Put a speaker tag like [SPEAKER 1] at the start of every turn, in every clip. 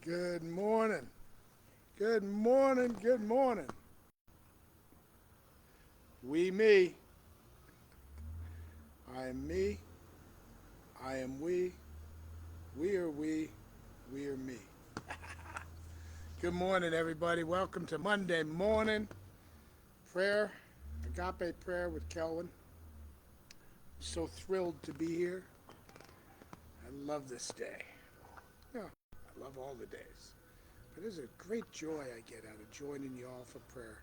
[SPEAKER 1] Good morning. Good morning. Good morning. Me. I am me. I am we. We are we. We are me. Good morning, everybody. Welcome to Monday morning prayer, agape prayer with Kelvin. So thrilled to be here. I love this day. Yeah, I love all the days. But there's a great joy I get out of joining you all for prayer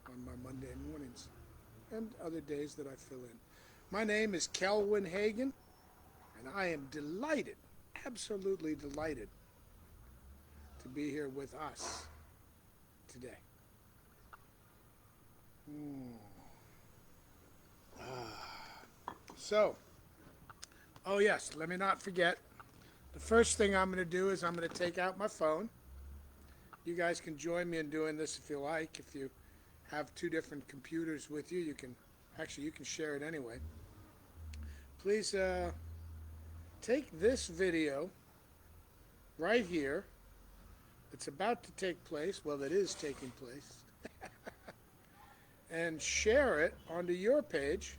[SPEAKER 1] on my Monday mornings and other days that I fill in. My name is Kelvin Hagan, and I am delighted, absolutely delighted, to be here with us today. Mm. So, oh yes, let me not forget. The first thing I'm going to do is I'm going to take out my phone. You guys can join me in doing this if you like. If you have two different computers with you, you can share it anyway. Please take this video right here. It's about to take place. Well, it is taking place. And share it onto your page.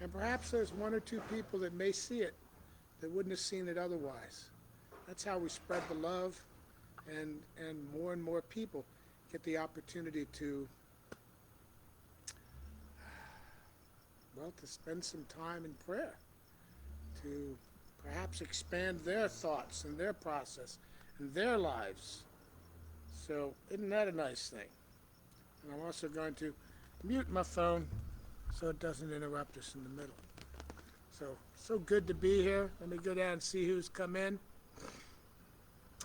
[SPEAKER 1] And perhaps there's one or two people that may see it that wouldn't have seen it otherwise. That's how we spread the love, and more people get the opportunity to, well, to spend some time in prayer, to perhaps expand their thoughts and their process and their lives. So isn't that a nice thing? And I'm also going to mute my phone so it doesn't interrupt us in the middle. So good to be here. Let me go down and see who's come in,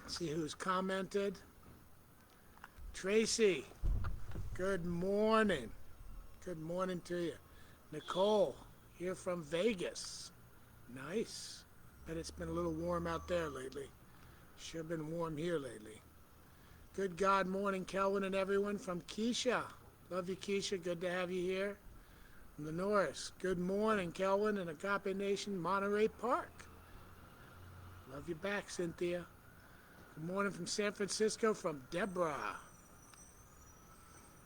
[SPEAKER 1] see who's commented. Tracy, good morning. Good morning to you. Nicole, here from Vegas. Nice. Bet it's been a little warm out there lately. Sure been warm here lately. Good God morning, Kelvin and everyone from Keisha. Love you, Keisha. Good to have you here. From the Norris. Good morning, Kelvin and Agape Nation, Monterey Park. Love you back, Cynthia. Good morning from San Francisco from Deborah.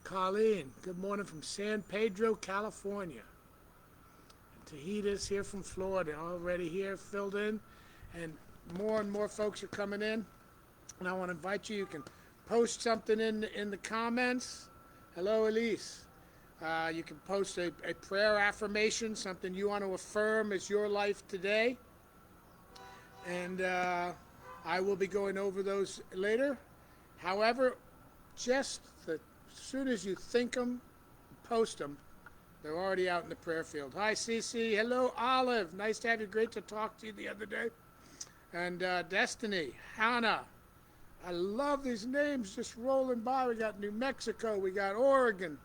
[SPEAKER 1] Colleen, good morning from San Pedro, California. And Tahida's here from Florida, already here, filled in. And more folks are coming in. And I want to invite you, you can post something in the comments. Hello, Elise. You can post a prayer affirmation, something you want to affirm as your life today. And I will be going over those later. However, just as soon as you think them, post them. They're already out in the prayer field. Hi, Cece. Hello, Olive. Nice to have you. Great to talk to you the other day. And Destiny, Hannah. I love these names just rolling by. We got New Mexico. We got Oregon.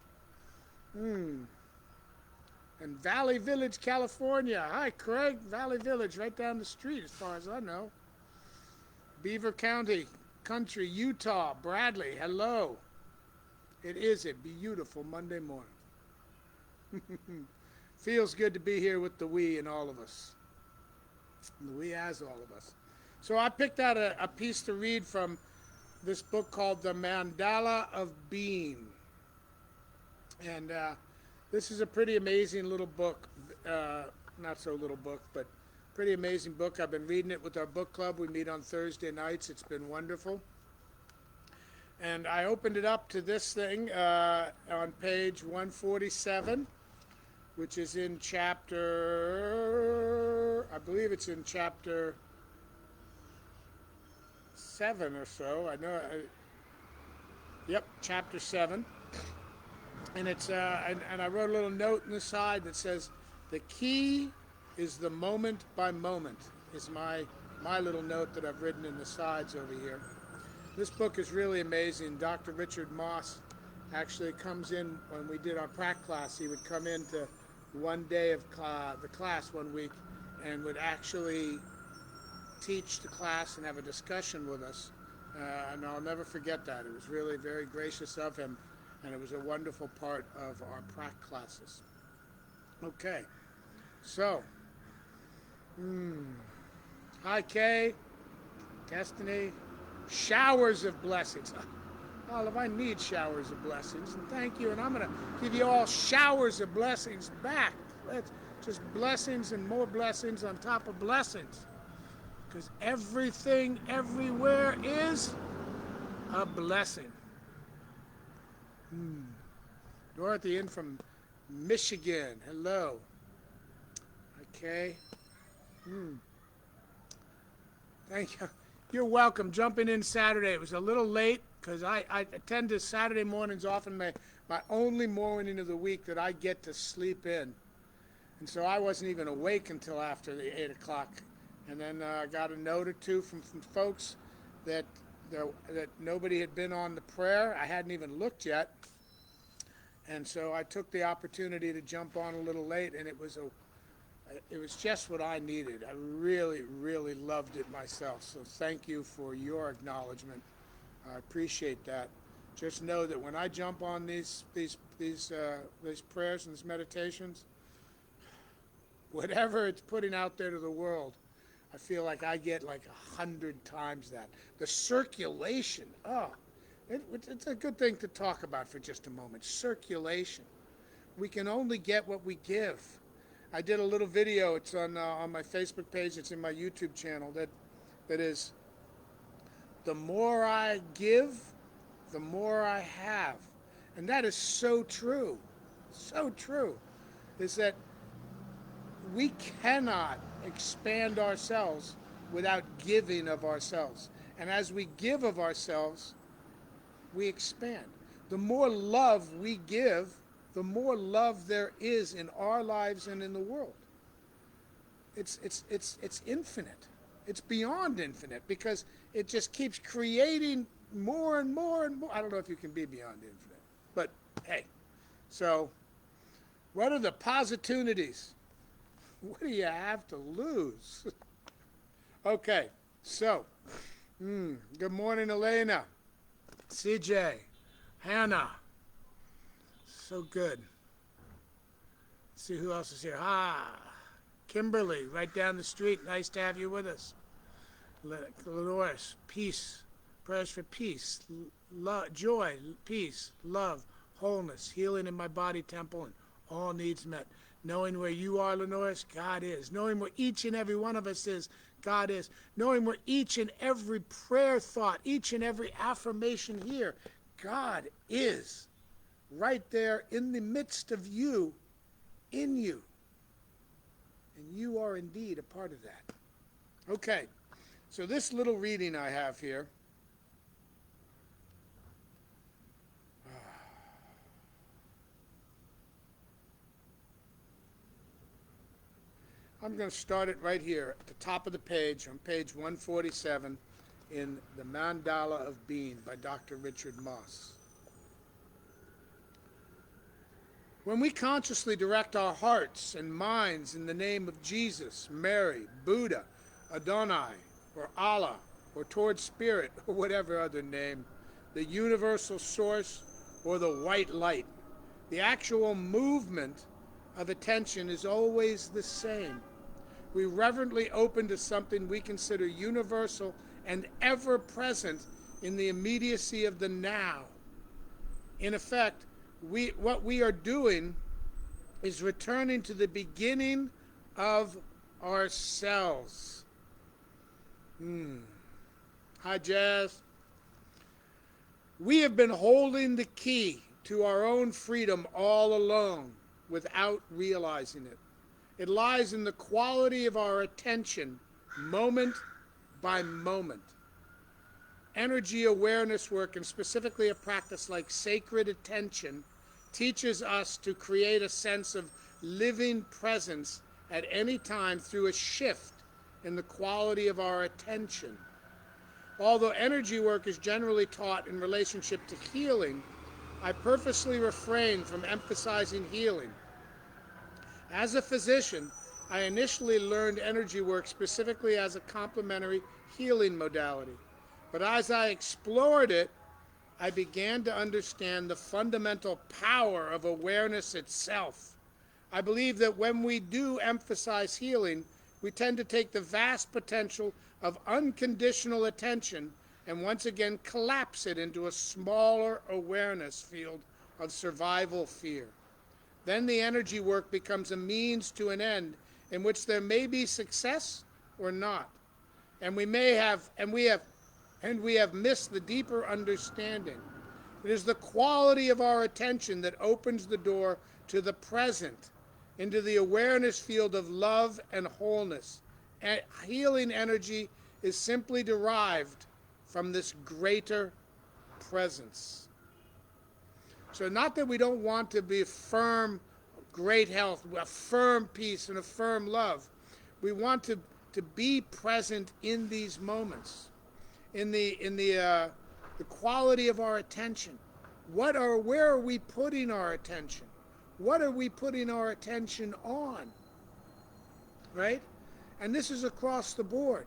[SPEAKER 1] And Valley Village, California. Hi, Craig. Valley Village, right down the street as far as I know. Beaver County, Country, Utah. Bradley, hello. It is a beautiful Monday morning. Feels good to be here with the we and all of us. And the we has all of us. So I picked out a piece to read from this book called The Mandala of Being. And this is a pretty amazing little book. Not so little book, but pretty amazing book. I've been reading it with our book club. We meet on Thursday nights. It's been wonderful. And I opened it up to this thing on page 147, which is in chapter, I believe it's in chapter 7 or so. Yep, chapter 7. And it's and I wrote a little note in the side that says, the key is the moment by moment, is my little note that I've written in the sides over here. This book is really amazing. Dr. Richard Moss actually comes in when we did our prac class. He would come into one day of the class one week and would actually teach the class and have a discussion with us. And I'll never forget that. It was really very gracious of him, and it was a wonderful part of our prac classes. Okay, so, hi Kay, Destiny, showers of blessings. Olive, I need showers of blessings, and thank you, and I'm going to give you all showers of blessings back. Let's just blessings and more blessings on top of blessings, because everything everywhere is a blessing. Dorothy in from Michigan. Hello. Okay. Thank you. You're welcome. Jumping in Saturday. It was a little late because I attend to Saturday mornings, often my only morning of the week that I get to sleep in. And so I wasn't even awake until after the 8 o'clock. And then I got a note or two from folks that nobody had been on the prayer. I hadn't even looked yet. And so I took the opportunity to jump on a little late, and it was just what I needed. I really, really loved it myself. So thank you for your acknowledgement. I appreciate that. Just know that when I jump on these prayers and these meditations, whatever it's putting out there to the world, I feel like I get like 100 times that. The circulation, it's a good thing to talk about for just a moment. Circulation. We can only get what we give. I did a little video. It's on my Facebook page. It's in my YouTube channel. That is, the more I give, the more I have. And that is so true. So true. Is that we cannot expand ourselves without giving of ourselves. And as we give of ourselves, we expand. The more love we give, the more love there is in our lives and in the world. It's infinite. It's beyond infinite, because it just keeps creating more and more and more. I don't know if you can be beyond infinite, but hey. So what are the positunities? What do you have to lose? Okay, so good morning, Elena, CJ, Hannah. So good. Let's see who else is here. Kimberly, right down the street. Nice to have you with us. Lenores, peace, prayers for peace, joy, peace, love, wholeness, healing in my body, temple, and all needs met. Knowing where you are, Lenores, God is. Knowing where each and every one of us is, God is. Knowing where each and every prayer thought, each and every affirmation here, God is. Right there in the midst of you, in you. And you are indeed a part of that. Okay, so this little reading I have here, I'm going to start it right here at the top of the page, on page 147, in The Mandala of Being by Dr. Richard Moss. When we consciously direct our hearts and minds in the name of Jesus, Mary, Buddha, Adonai, or Allah, or towards Spirit, or whatever other name, the universal source, or the white light, the actual movement of attention is always the same. We reverently open to something we consider universal and ever-present in the immediacy of the now. In effect, what we are doing is returning to the beginning of ourselves. Hi, Jazz. We have been holding the key to our own freedom all along without realizing it. It lies in the quality of our attention, moment by moment. Energy awareness work, and specifically a practice like sacred attention, teaches us to create a sense of living presence at any time through a shift in the quality of our attention. Although energy work is generally taught in relationship to healing, I purposely refrain from emphasizing healing. As a physician, I initially learned energy work specifically as a complementary healing modality. But as I explored it, I began to understand the fundamental power of awareness itself. I believe that when we do emphasize healing, we tend to take the vast potential of unconditional attention and once again collapse it into a smaller awareness field of survival fear. Then the energy work becomes a means to an end in which there may be success or not. And we have missed the deeper understanding. It is the quality of our attention that opens the door to the present, into the awareness field of love and wholeness. And healing energy is simply derived from this greater presence. So not that we don't want to be firm, great health, a firm peace and a firm love. We want to be present in these moments, in the quality of our attention. Where are we putting our attention? What are we putting our attention on? Right? And this is across the board.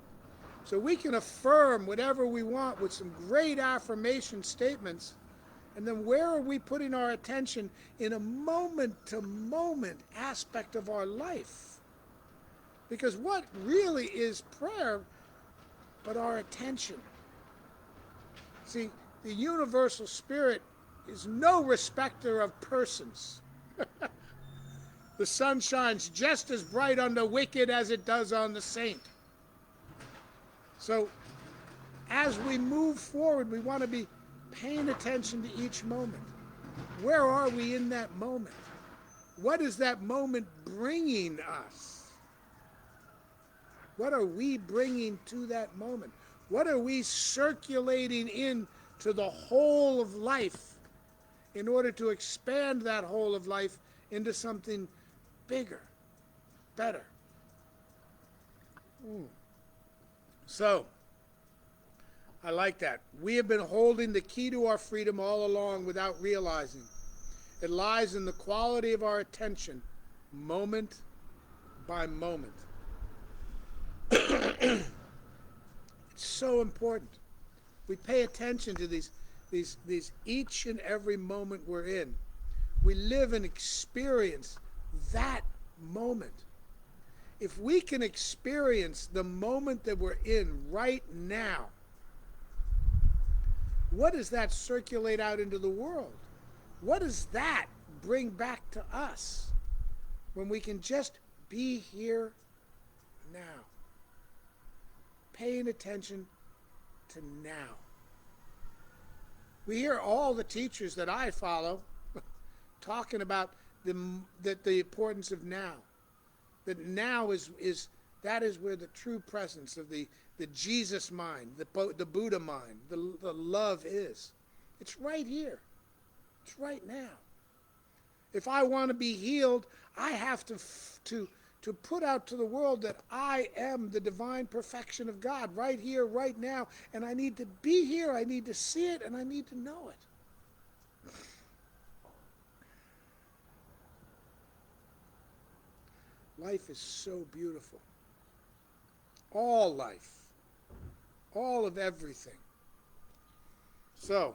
[SPEAKER 1] So we can affirm whatever we want with some great affirmation statements. And then where are we putting our attention in a moment-to-moment aspect of our life? Because what really is prayer but our attention? See, the universal spirit is no respecter of persons. The sun shines just as bright on the wicked as it does on the saint. So as we move forward, we want to be paying attention to each moment. Where are we in that moment? What is that moment bringing us? What are we bringing to that moment? What are we circulating into the whole of life in order to expand that whole of life into something bigger, better? So, I like that. We have been holding the key to our freedom all along without realizing. It lies in the quality of our attention, moment by moment. It's so important. We pay attention to these each and every moment we're in. We live and experience that moment. If we can experience the moment that we're in right now, what does that circulate out into the world? What does that bring back to us when we can just be here now? Paying attention to now. We hear all the teachers that I follow talking about the importance of now. That now is where the true presence of the Jesus mind, the Buddha mind, the love is. It's right here. It's right now. If I want to be healed, I have to put out to the world that I am the divine perfection of God right here, right now, and I need to be here, I need to see it, and I need to know it. Life is so beautiful. All life. All of everything. So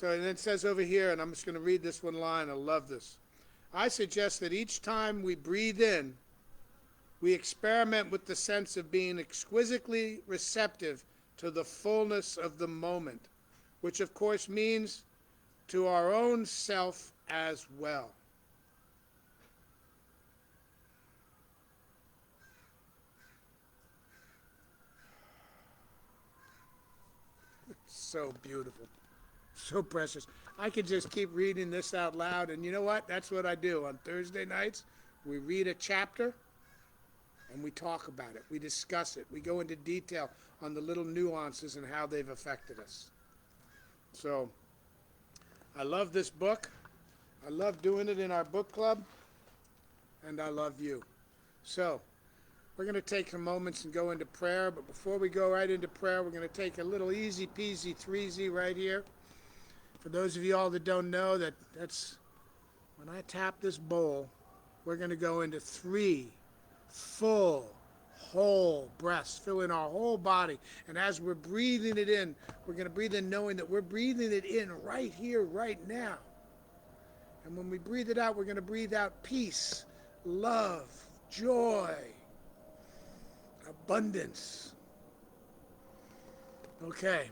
[SPEAKER 1] and it says over here, and I'm just going to read this one line, I love this. I suggest that each time we breathe in, we experiment with the sense of being exquisitely receptive to the fullness of the moment, which of course means to our own self as well. So beautiful. So precious. I could just keep reading this out loud, and you know what? That's what I do. On Thursday nights, we read a chapter, and we talk about it. We discuss it. We go into detail on the little nuances and how they've affected us. So, I love this book. I love doing it in our book club, and I love you. So, we're going to take some moments and go into prayer, but before we go right into prayer, we're going to take a little easy peasy 3Z right here. For those of you all that don't know, that's when I tap this bowl, we're going to go into 3 full, whole breaths, fill in our whole body. And as we're breathing it in, we're going to breathe in knowing that we're breathing it in right here, right now. And when we breathe it out, we're going to breathe out peace, love, joy, abundance. Okay.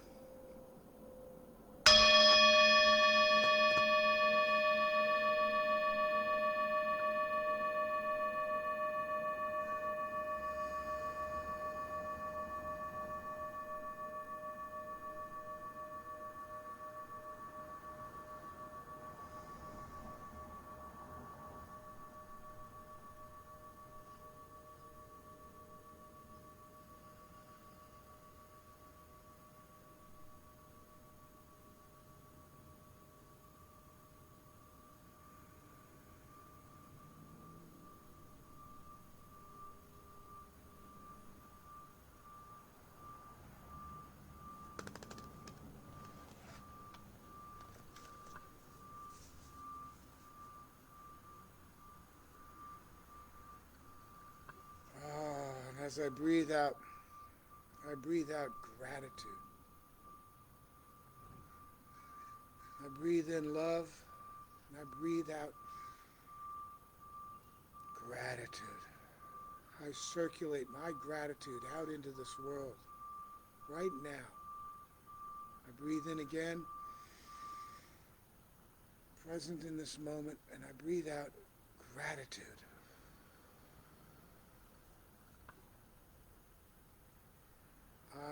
[SPEAKER 1] And as I breathe out gratitude. I breathe in love, and I breathe out gratitude. I circulate my gratitude out into this world right now. I breathe in again, present in this moment, and I breathe out gratitude.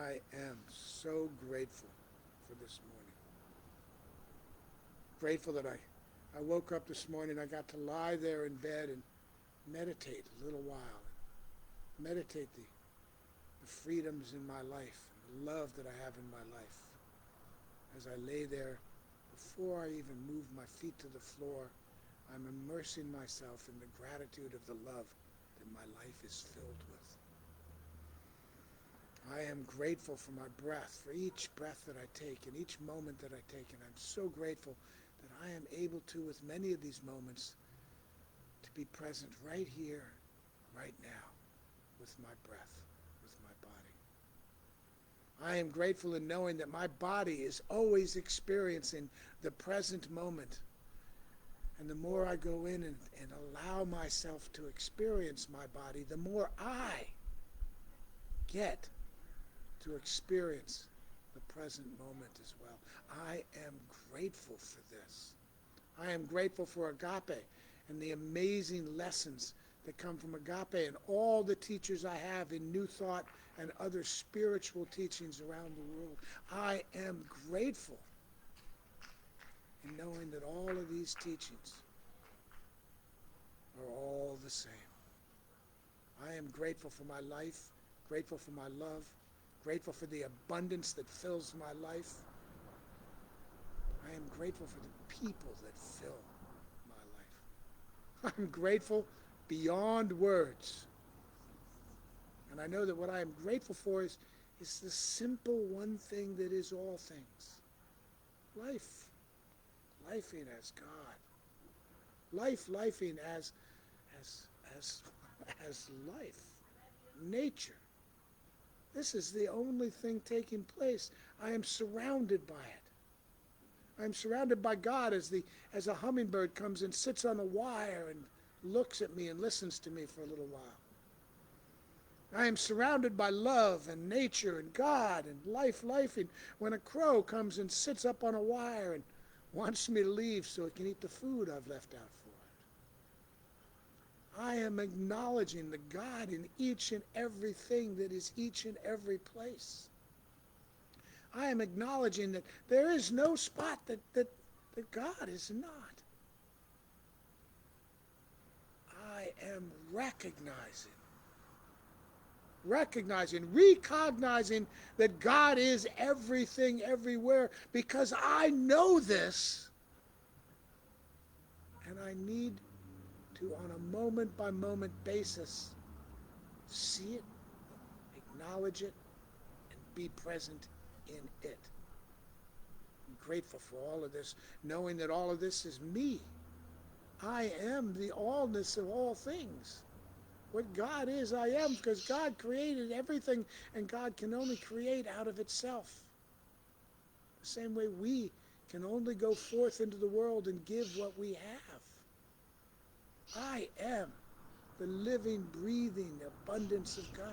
[SPEAKER 1] I am so grateful for this morning. Grateful that I woke up this morning, I got to lie there in bed and meditate a little while. Meditate the freedoms in my life, and the love that I have in my life. As I lay there, before I even move my feet to the floor, I'm immersing myself in the gratitude of the love that my life is filled with. I am grateful for my breath, for each breath that I take and each moment that I take, and I'm so grateful that I am able to, with many of these moments, to be present right here, right now, with my breath, with my body. I am grateful in knowing that my body is always experiencing the present moment. And the more I go in and allow myself to experience my body, the more I get to experience the present moment as well. I am grateful for this. I am grateful for agape and the amazing lessons that come from agape and all the teachers I have in New Thought and other spiritual teachings around the world. I am grateful in knowing that all of these teachings are all the same. I am grateful for my life, grateful for my love, grateful for the abundance that fills my life. I am grateful for the people that fill my life. I'm grateful beyond words. And I know that what I am grateful for is the simple one thing that is all things. Life. Lifing as God. Lifing as life. Nature. This is the only thing taking place. I am surrounded by it. I am surrounded by God as a hummingbird comes and sits on a wire and looks at me and listens to me for a little while. I am surrounded by love and nature and God and life. And when a crow comes and sits up on a wire and wants me to leave so it can eat the food I've left out for it. I am acknowledging the God in each and everything that is each and every place. I am acknowledging that there is no spot that God is not. I am recognizing that God is everything, everywhere, because I know this, and I need to, on a moment-by-moment basis, see it, acknowledge it, and be present in it. I'm grateful for all of this, knowing that all of this is me. I am the allness of all things. What God is, I am, because God created everything, and God can only create out of itself. The same way we can only go forth into the world and give what we have. I am the living, breathing abundance of God.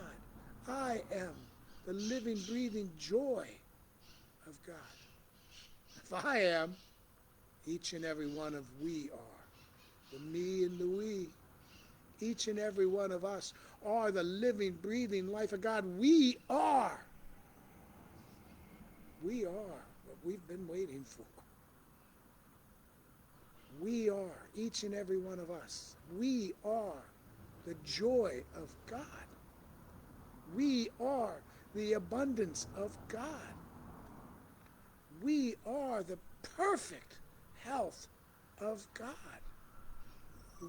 [SPEAKER 1] I am the living, breathing joy of God. If I am, each and every one of we are. The me and the we. Each and every one of us are the living, breathing life of God. We are. We are what we've been waiting for. We are, each and every one of us. We are the joy of God. We are the abundance of God. We are the perfect health of God.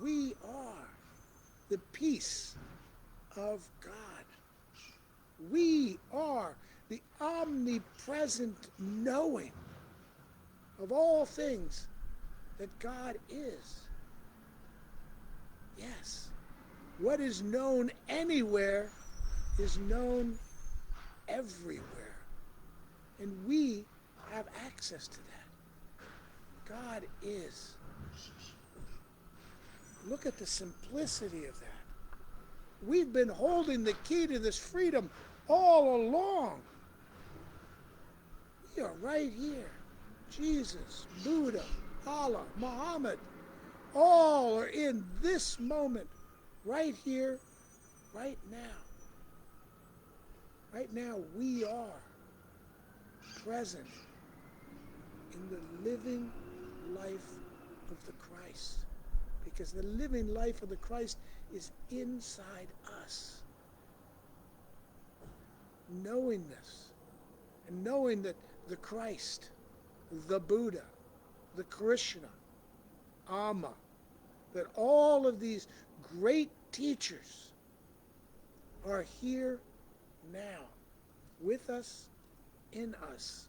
[SPEAKER 1] We are the peace of God. We are the omnipresent knowing of all things that God is. Yes, what is known anywhere is known everywhere. And we have access to that. God is. Look at the simplicity of that. We've been holding the key to this freedom all along. We are right here. Jesus, Buddha, Allah, Muhammad, all are in this moment, right here, right now. Right now, we are present in the living life of the Christ. Because the living life of the Christ is inside us. Knowing this, and knowing that the Christ, the Buddha, the Krishna, Amma, that all of these great teachers are here now, with us, in us.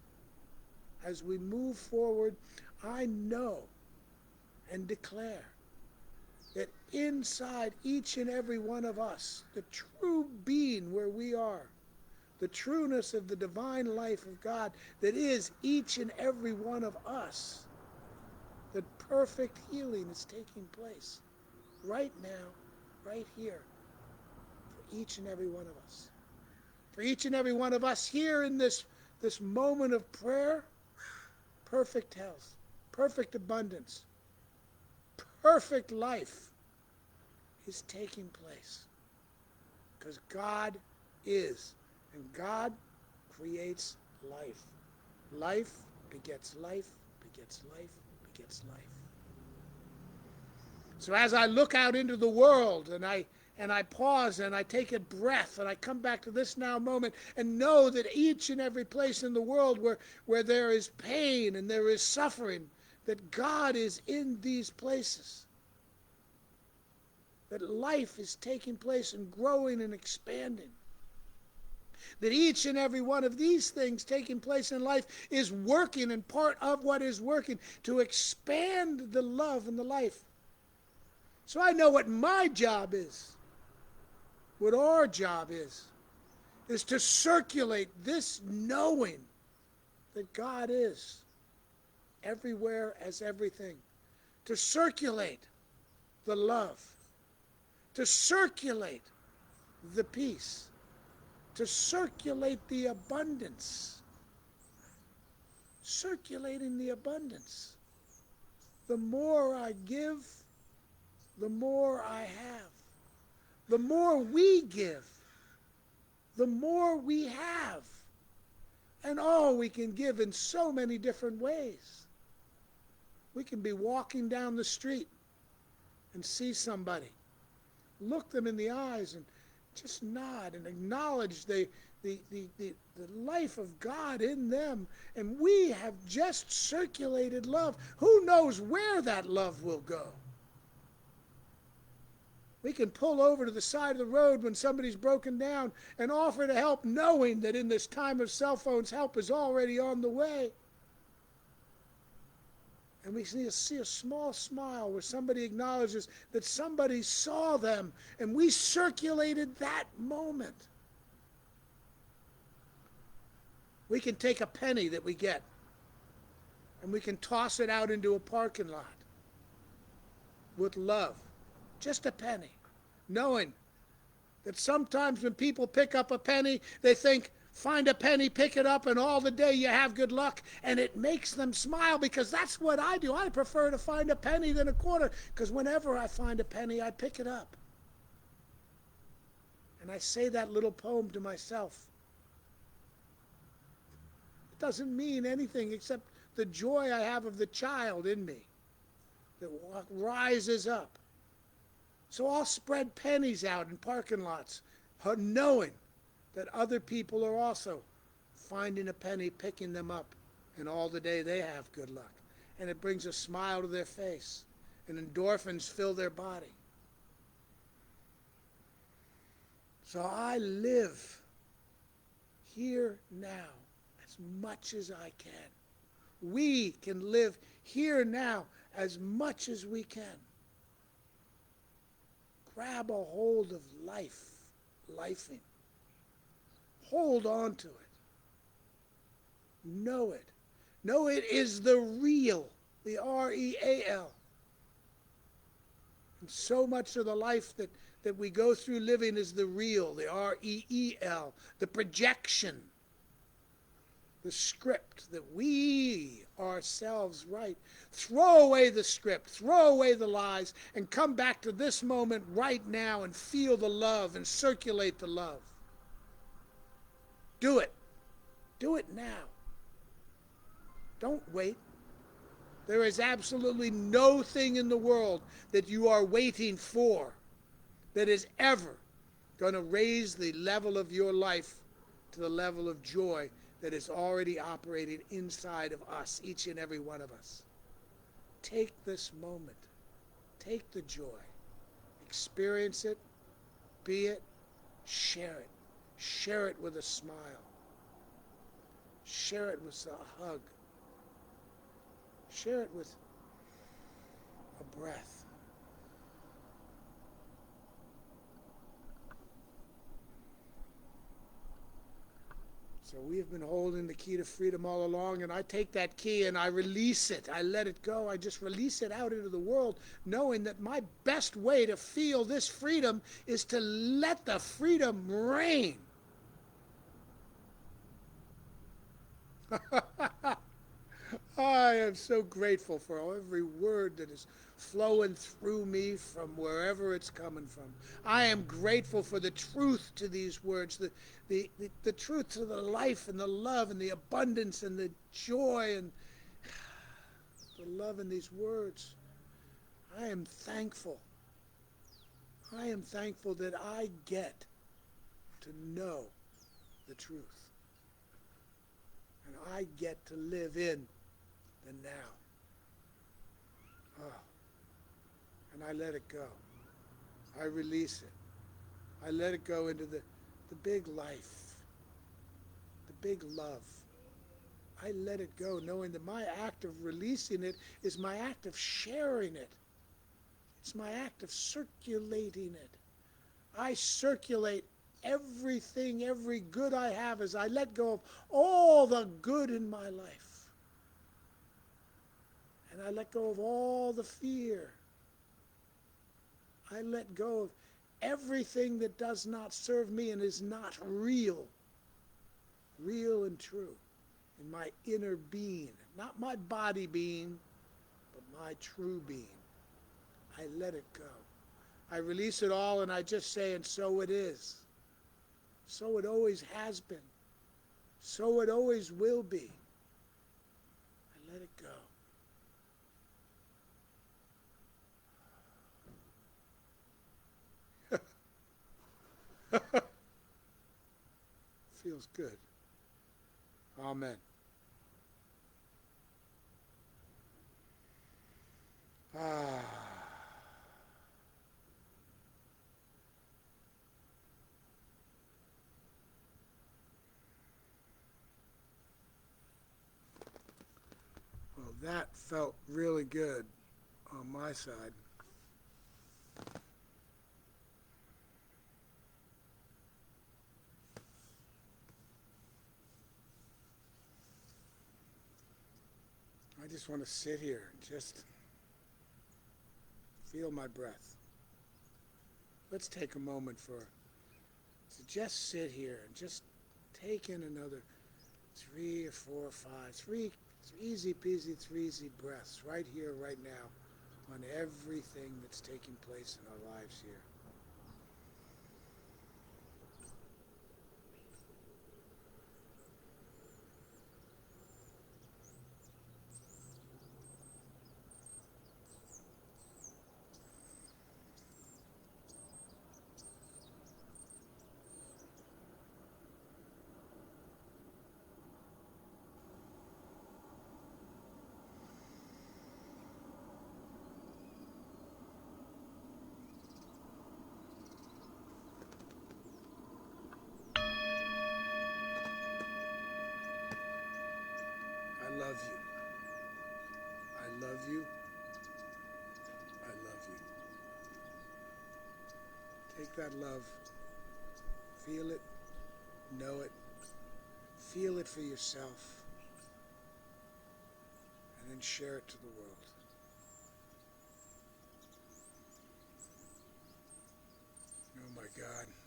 [SPEAKER 1] As we move forward, I know and declare that inside each and every one of us, the true being where we are, the trueness of the divine life of God that is each and every one of us, that perfect healing is taking place right now, right here, for each and every one of us. For each and every one of us here in this moment of prayer, perfect health, perfect abundance, perfect life is taking place. Because God is, and God creates life. Life begets life, begets life, begets life. So as I look out into the world and I pause and I take a breath and I come back to this now moment and know that each and every place in the world where there is pain and there is suffering, that God is in these places. That life is taking place and growing and expanding. That each and every one of these things taking place in life is working, and part of what is working to expand the love and the life. So I know what my job is, what our job is to circulate this knowing that God is everywhere as everything, to circulate the love, to circulate the peace, to circulate the abundance, circulating the abundance. The more I give, the more I have. The more we give, the more we have. And we can give in so many different ways. We can be walking down the street and see somebody, look them in the eyes and just nod and acknowledge the life of God in them. And we have just circulated love. Who knows where that love will go? We can pull over to the side of the road when somebody's broken down and offer to help, knowing that in this time of cell phones, help is already on the way. And we see a small smile where somebody acknowledges that somebody saw them, and we circulated that moment. We can take a penny that we get, and we can toss it out into a parking lot with love. Just a penny, knowing That sometimes when people pick up a penny, they think, find a penny, pick it up, and all the day you have good luck. And it makes them smile, because that's what I do. I prefer to find a penny than a quarter, because whenever I find a penny, I pick it up. And I say that little poem to myself. It doesn't mean anything except the joy I have of the child in me that rises up. So I'll spread pennies out in parking lots, knowing that other people are also finding a penny, picking them up, and all the day they have good luck. And it brings a smile to their face, and endorphins fill their body. So I live here now as much as I can. We can live here now as much as we can. Grab a hold of life, lifing. Hold on to it. Know it. Know it is the real, the R-E-A-L. And so much of the life that we go through living is the real, the R-E-E-L, the projection, the script that we ourselves write. Throw away the script, throw away the lies, and come back to this moment right now and feel the love and circulate the love. Do it. Do it now. Don't wait. There is absolutely no thing in the world that you are waiting for that is ever going to raise the level of your life to the level of joy that is already operating inside of us, each and every one of us. Take this moment. Take the joy. Experience it. Be it. Share it. Share it with a smile. Share it with a hug. Share it with a breath. So we have been holding the key to freedom all along, and I take that key and I release it. I let it go. I just release it out into the world, knowing that my best way to feel this freedom is to let the freedom reign. I am so grateful for every word that is flowing through me from wherever it's coming from. I am grateful for the truth to these words, the truth to the life and the love and the abundance and the joy and the love in these words. I am thankful. I am thankful that I get to know the truth. And I get to live in the now. Oh. And I let it go. I release it. I let it go into the big life, the big love. I let it go, knowing that my act of releasing it is my act of sharing it. It's my act of circulating it. I circulate everything, every good I have as I let go of all the good in my life. And I let go of all the fear. I let go of everything that does not serve me and is not real and true in my inner being. Not my body being, but my true being. I let it go. I release it all and I just say, and so it is. So it always has been. So it always will be. I let it go. Feels good. Amen. Well, that felt really good on my side. I just want to sit here and just feel my breath. Let's take a moment for to just sit here and just take in another 3 or 4 or 5, three easy peasy, 3 easy breaths right here, right now, on everything that's taking place in our lives here. I love you. I love you. I love you. Take that love, feel it, know it, feel it for yourself, and then share it to the world. Oh my God.